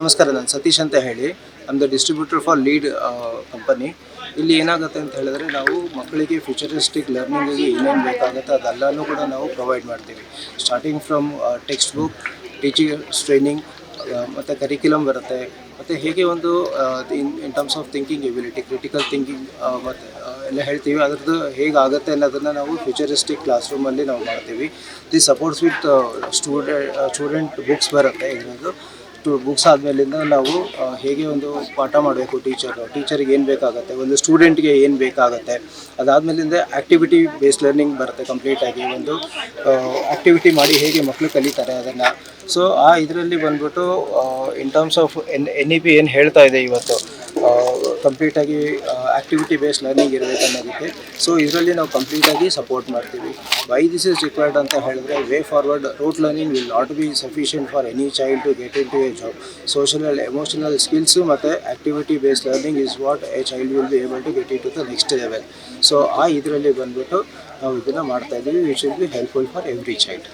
ನಮಸ್ಕಾರ, ನಾನು ಸತೀಶ್ ಅಂತ ಹೇಳಿ. ನಮ್ಮದು ಡಿಸ್ಟ್ರಿಬ್ಯೂಟರ್ ಫಾರ್ ಲೀಡ್ ಕಂಪನಿ. ಇಲ್ಲಿ ಏನಾಗುತ್ತೆ ಅಂತ ಹೇಳಿದ್ರೆ, ನಾವು ಮಕ್ಕಳಿಗೆ ಫ್ಯೂಚರಿಸ್ಟಿಕ್ ಲರ್ನಿಂಗಿಗೆ ಏನೇನು ಬೇಕಾಗುತ್ತೆ ಅದೆಲ್ಲನೂ ಕೂಡ ನಾವು ಪ್ರೊವೈಡ್ ಮಾಡ್ತೀವಿ. Starting from text book, teachings training, ಮತ್ತು ಕರಿಕ್ಯುಲಮ್ ಬರುತ್ತೆ. ಮತ್ತು ಹೇಗೆ ಒಂದು in terms of thinking ability, critical thinking ಮತ್ತು ಎಲ್ಲ ಹೇಳ್ತೀವಿ. ಅದರದ್ದು ಹೇಗಾಗುತ್ತೆ ಅನ್ನೋದನ್ನು ನಾವು ಫ್ಯೂಚರಿಸ್ಟಿಕ್ ಕ್ಲಾಸ್ ರೂಮಲ್ಲಿ ನಾವು ಮಾಡ್ತೀವಿ. The supports with student books ಬರುತ್ತೆ. ಇದರದ್ದು ಬುಕ್ಸ್ ಆದಮೇಲಿಂದ ನಾವು ಹೇಗೆ ಒಂದು ಪಾಠ ಮಾಡಬೇಕು, ಟೀಚರಿಗೆ ಏನು ಬೇಕಾಗುತ್ತೆ, ಒಂದು ಸ್ಟೂಡೆಂಟ್ಗೆ ಏನು ಬೇಕಾಗುತ್ತೆ, ಅದಾದಮೇಲಿಂದ ಆ್ಯಕ್ಟಿವಿಟಿ ಬೇಸ್ಡ್ ಲರ್ನಿಂಗ್ ಬರುತ್ತೆ. ಕಂಪ್ಲೀಟಾಗಿ ಒಂದು ಆ್ಯಕ್ಟಿವಿಟಿ ಮಾಡಿ ಹೇಗೆ ಮಕ್ಕಳು ಕಲಿತಾರೆ ಅದನ್ನು. ಸೊ ಇದರಲ್ಲಿ ಬಂದ್ಬಿಟ್ಟು ಇನ್ ಟರ್ಮ್ಸ್ ಆಫ್ NEP ಏನು ಹೇಳ್ತಾ ಇದೆ ಇವತ್ತು, ಕಂಪ್ಲೀಟಾಗಿ ಆ್ಯಕ್ಟಿವಿಟಿ ಬೇಸ್ಡ್ ಲರ್ನಿಂಗ್ ಇರಬೇಕು ಅನ್ನೋದಕ್ಕೆ. ಸೊ ಇದರಲ್ಲಿ ನಾವು ಕಂಪ್ಲೀಟಾಗಿ ಸಪೋರ್ಟ್ ಮಾಡ್ತೀವಿ. ವೈ ದಿಸ್ ಇಸ್ ರಿಕ್ವೈರ್ಡ್ ಅಂತ ಹೇಳಿದ್ರೆ, way forward rote learning will not be sufficient for any child to get into a job. Social and emotional skills ಮತ್ತು activity based learning is what a child will be able to get into the next level. So ಇದರಲ್ಲಿ ಬಂದ್ಬಿಟ್ಟು ನಾವು ಇದನ್ನು ಮಾಡ್ತಾಯಿದ್ದೀವಿ. Which will be helpful for every child.